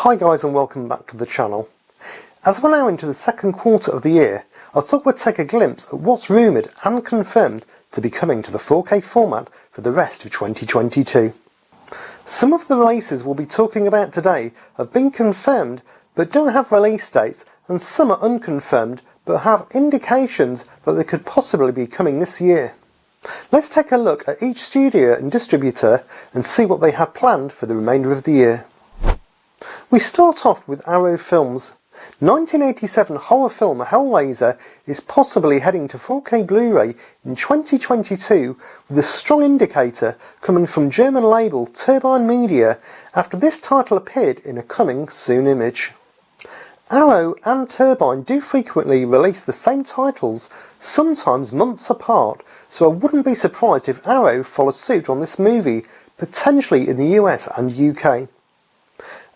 Hi guys and welcome back to the channel. As we're now into the second quarter of the year, I thought we'd take a glimpse at what's rumoured and confirmed to be coming to the 4K format for the rest of 2022. Some of the releases we'll be talking about today have been confirmed but don't have release dates, and some are unconfirmed but have indications that they could possibly be coming this year. Let's take a look at each studio and distributor and see what they have planned for the remainder of the year. We start off with Arrow Films. 1987 horror film Hellraiser is possibly heading to 4K Blu-ray in 2022, with a strong indicator coming from German label Turbine Media after this title appeared in a coming soon image. Arrow and Turbine do frequently release the same titles, sometimes months apart, so I wouldn't be surprised if Arrow follows suit on this movie, potentially in the US and UK.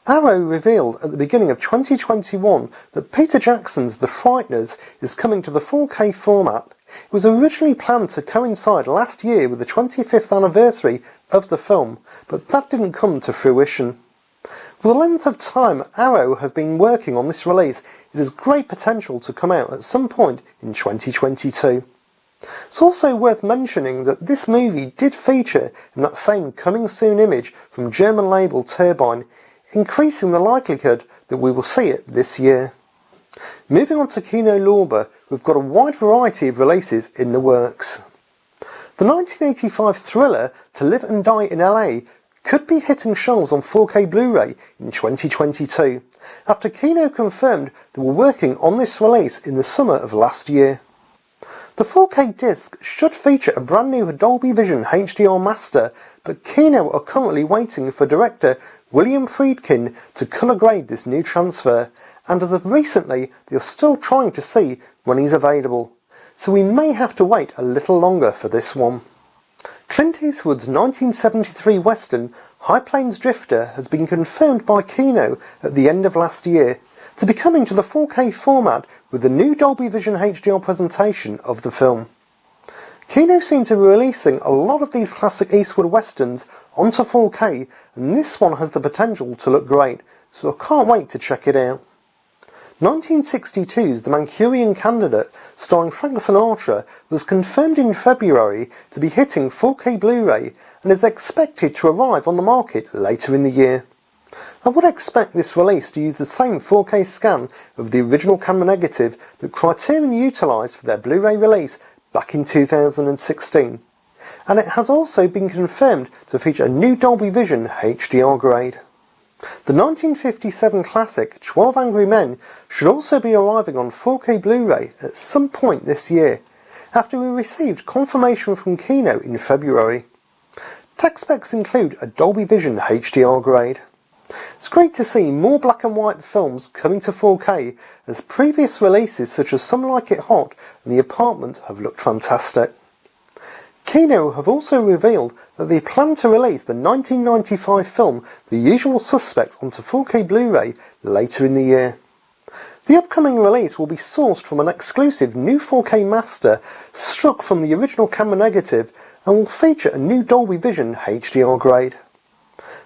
Arrow revealed at the beginning of 2021 that Peter Jackson's The Frighteners is coming to the 4K format. It was originally planned to coincide last year with the 25th anniversary of the film, but that didn't come to fruition. With the length of time Arrow have been working on this release, it has great potential to come out at some point in 2022. It's also worth mentioning that this movie did feature in that same coming soon image from German label Turbine, increasing the likelihood that we will see it this year. Moving on to Kino Lorber, we've got a wide variety of releases in the works. The 1985 thriller To Live and Die in LA could be hitting shelves on 4K Blu-ray in 2022, after Kino confirmed they were working on this release in the summer of last year. The 4K disc should feature a brand new Dolby Vision HDR master, but Kino are currently waiting for director William Friedkin to colour grade this new transfer, and as of recently they are still trying to see when he's available, so we may have to wait a little longer for this one. Clint Eastwood's 1973 western High Plains Drifter has been confirmed by Kino at the end of last year to be coming to the 4K format with the new Dolby Vision HDR presentation of the film. Kino seem to be releasing a lot of these classic Eastwood westerns onto 4K, and this one has the potential to look great, so I can't wait to check it out. 1962's The Manchurian Candidate, starring Frank Sinatra, was confirmed in February to be hitting 4K Blu-ray and is expected to arrive on the market later in the year. I would expect this release to use the same 4K scan of the original camera negative that Criterion utilised for their Blu-ray release back in 2016, and it has also been confirmed to feature a new Dolby Vision HDR grade. The 1957 classic 12 Angry Men should also be arriving on 4K Blu-ray at some point this year, after we received confirmation from Kino in February. Tech specs include a Dolby Vision HDR grade. It's great to see more black and white films coming to 4K, as previous releases such as Some Like It Hot and The Apartment have looked fantastic. Kino have also revealed that they plan to release the 1995 film The Usual Suspects onto 4K Blu-ray later in the year. The upcoming release will be sourced from an exclusive new 4K master struck from the original camera negative and will feature a new Dolby Vision HDR grade.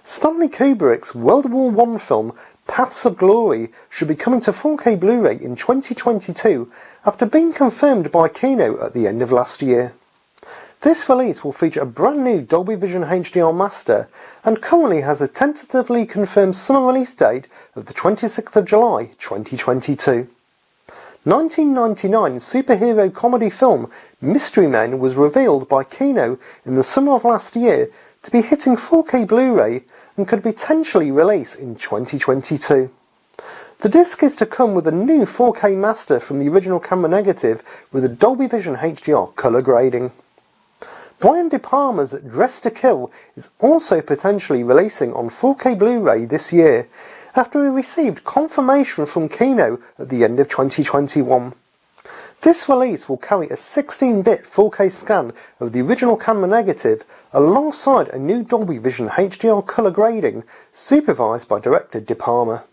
Stanley Kubrick's World War I film Paths of Glory should be coming to 4K Blu-ray in 2022 after being confirmed by Kino at the end of last year. This release will feature a brand new Dolby Vision HDR master and currently has a tentatively confirmed summer release date of the 26th of July 2022. 1999 superhero comedy film Mystery Men was revealed by Kino in the summer of last year to be hitting 4K Blu-ray and could potentially release in 2022. The disc is to come with a new 4K master from the original camera negative with a Dolby Vision HDR colour grading. Brian De Palma's Dress to Kill is also potentially releasing on 4K Blu-ray this year, after we received confirmation from Kino at the end of 2021. This release will carry a 16-bit 4K scan of the original camera negative alongside a new Dolby Vision HDR colour grading supervised by director De Palma.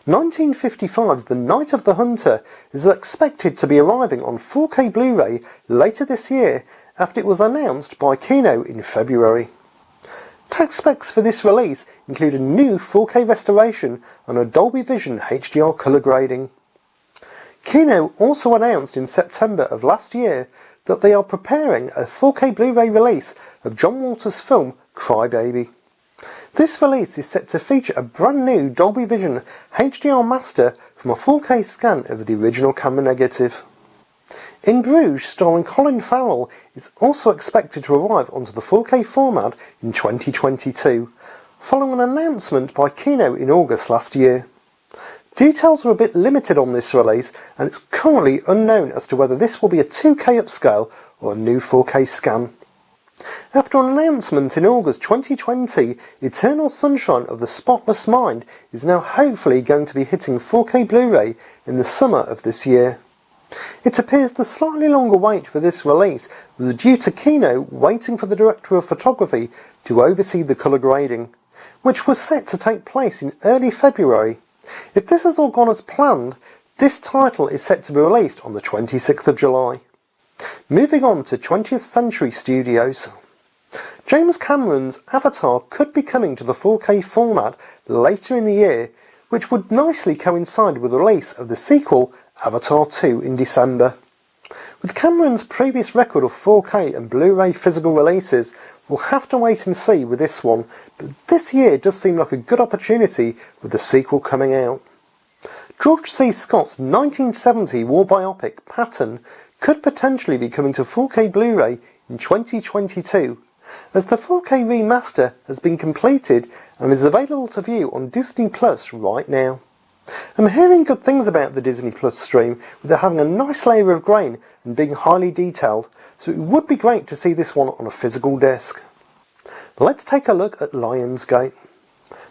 1955's The Night of the Hunter is expected to be arriving on 4K Blu-ray later this year after it was announced by Kino in February. Tech specs for this release include a new 4K restoration and a Dolby Vision HDR colour grading. Kino also announced in September of last year that they are preparing a 4K Blu-ray release of John Waters' film Cry Baby. This release is set to feature a brand new Dolby Vision HDR master from a 4K scan of the original camera negative. In Bruges, starring Colin Farrell, is also expected to arrive onto the 4K format in 2022, following an announcement by Kino in August last year. Details are a bit limited on this release, and it's currently unknown as to whether this will be a 2K upscale or a new 4K scan. After an announcement in August 2020, Eternal Sunshine of the Spotless Mind is now hopefully going to be hitting 4K Blu-ray in the summer of this year. It appears the slightly longer wait for this release was due to Kino waiting for the director of photography to oversee the colour grading, which was set to take place in early February. If this has all gone as planned, this title is set to be released on the 26th of July. Moving on to 20th Century Studios. James Cameron's Avatar could be coming to the 4K format later in the year, which would nicely coincide with the release of the sequel Avatar 2 in December. With Cameron's previous record of 4K and Blu-ray physical releases, we'll have to wait and see with this one, but this year does seem like a good opportunity with the sequel coming out. George C. Scott's 1970 war biopic Patton could potentially be coming to 4K Blu-ray in 2022, as the 4K remaster has been completed and is available to view on Disney Plus right now. I'm hearing good things about the Disney Plus stream, with it having a nice layer of grain and being highly detailed, so it would be great to see this one on a physical disc. Let's take a look at Lionsgate.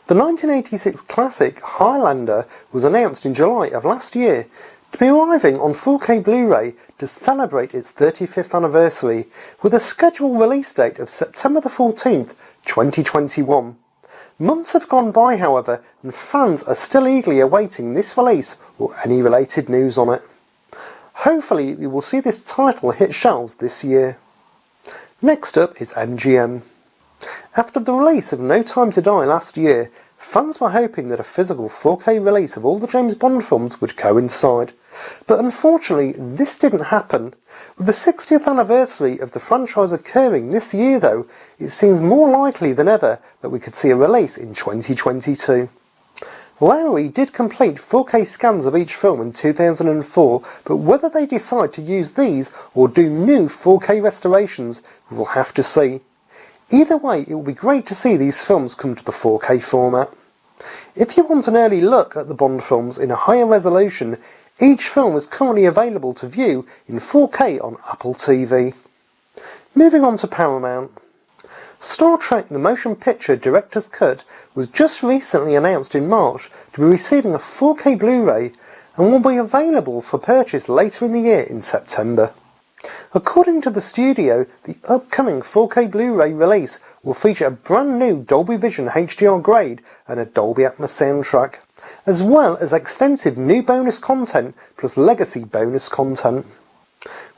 The 1986 classic Highlander was announced in July of last year to be arriving on 4K Blu-ray to celebrate its 35th anniversary, with a scheduled release date of September the 14th, 2021. Months have gone by, however, and fans are still eagerly awaiting this release or any related news on it. Hopefully we will see this title hit shelves this year. Next up is MGM. After the release of No Time to Die last year, fans were hoping that a physical 4K release of all the James Bond films would coincide, but unfortunately this didn't happen. With the 60th anniversary of the franchise occurring this year though, it seems more likely than ever that we could see a release in 2022. Lowry did complete 4K scans of each film in 2004, but whether they decide to use these or do new 4K restorations, we will have to see. Either way, it will be great to see these films come to the 4K format. If you want an early look at the Bond films in a higher resolution, each film is currently available to view in 4K on Apple TV. Moving on to Paramount. Star Trek The Motion Picture Director's Cut was just recently announced in March to be receiving a 4K Blu-ray and will be available for purchase later in the year in September. According to the studio, the upcoming 4K Blu-ray release will feature a brand new Dolby Vision HDR grade and a Dolby Atmos soundtrack, as well as extensive new bonus content plus legacy bonus content.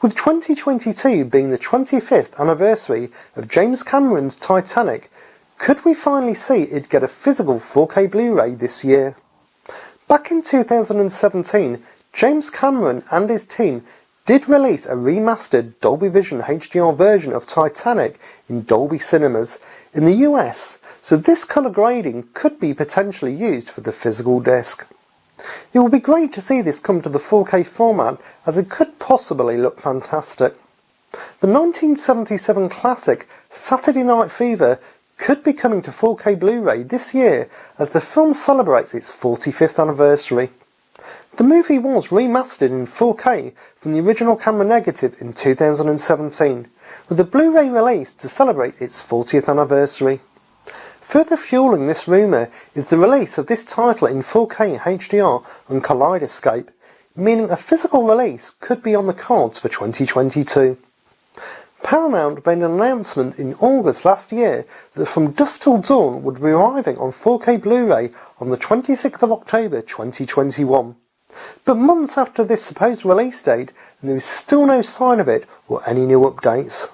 With 2022 being the 25th anniversary of James Cameron's Titanic, could we finally see it get a physical 4K Blu-ray this year? Back in 2017, James Cameron and his team did release a remastered Dolby Vision HDR version of Titanic in Dolby Cinemas in the US, so this colour grading could be potentially used for the physical disc. It will be great to see this come to the 4K format, as it could possibly look fantastic. The 1977 classic Saturday Night Fever could be coming to 4K Blu-ray this year as the film celebrates its 45th anniversary. The movie was remastered in 4K from the original camera negative in 2017, with a Blu Ray release to celebrate its 40th anniversary. Further fueling this rumour is the release of this title in 4K HDR on Kaleidoscope, meaning a physical release could be on the cards for 2022. Paramount made an announcement in August last year that From Dusk Till Dawn would be arriving on 4K Blu-ray on the 26th of October 2021. But months after this supposed release date, there is still no sign of it or any new updates.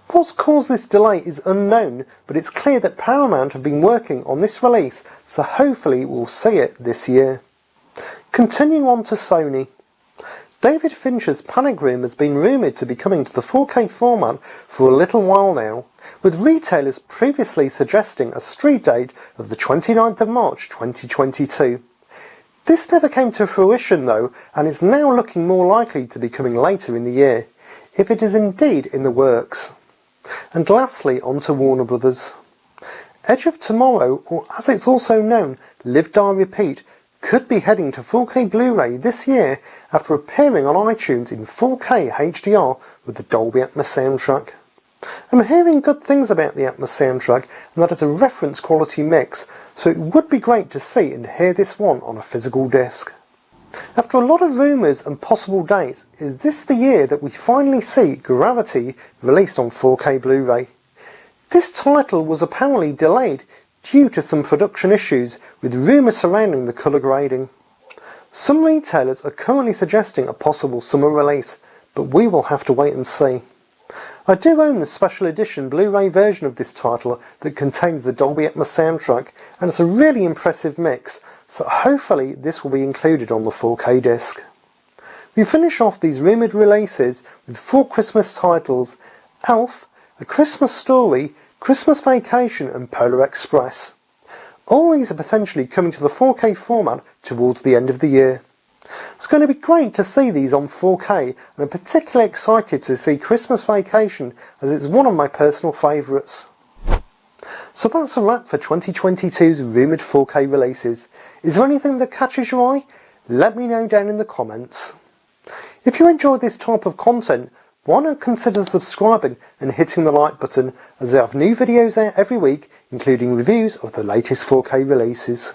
What's caused this delay is unknown, but it's clear that Paramount have been working on this release, so hopefully we'll see it this year. Continuing on to Sony. David Fincher's Panic Room has been rumoured to be coming to the 4K format for a little while now, with retailers previously suggesting a street date of the 29th of March 2022. This never came to fruition though, and is now looking more likely to be coming later in the year, if it is indeed in the works. And lastly, on to Warner Brothers. Edge of Tomorrow, or as it's also known, Live Die Repeat, could be heading to 4K Blu-ray this year after appearing on iTunes in 4K HDR with the Dolby Atmos soundtrack. I'm hearing good things about the Atmos soundtrack and that it's a reference quality mix, so it would be great to see and hear this one on a physical disc. After a lot of rumours and possible dates, is this the year that we finally see Gravity released on 4K Blu-ray? This title was apparently delayed due to some production issues, with rumours surrounding the colour grading. Some retailers are currently suggesting a possible summer release, but we will have to wait and see. I do own the special edition Blu-ray version of this title that contains the Dolby Atmos soundtrack, and it's a really impressive mix, so hopefully this will be included on the 4K disc. We finish off these rumoured releases with 4 Christmas titles: Elf, A Christmas Story, Christmas Vacation and Polar Express. All these are potentially coming to the 4K format towards the end of the year. It's going to be great to see these on 4K, and I'm particularly excited to see Christmas Vacation, as it's one of my personal favourites. So that's a wrap for 2022's rumoured 4K releases. Is there anything that catches your eye? Let me know down in the comments. If you enjoyed this type of content, why not consider subscribing and hitting the like button, as I have new videos out every week, including reviews of the latest 4K releases.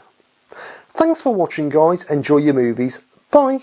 Thanks for watching guys, enjoy your movies, bye!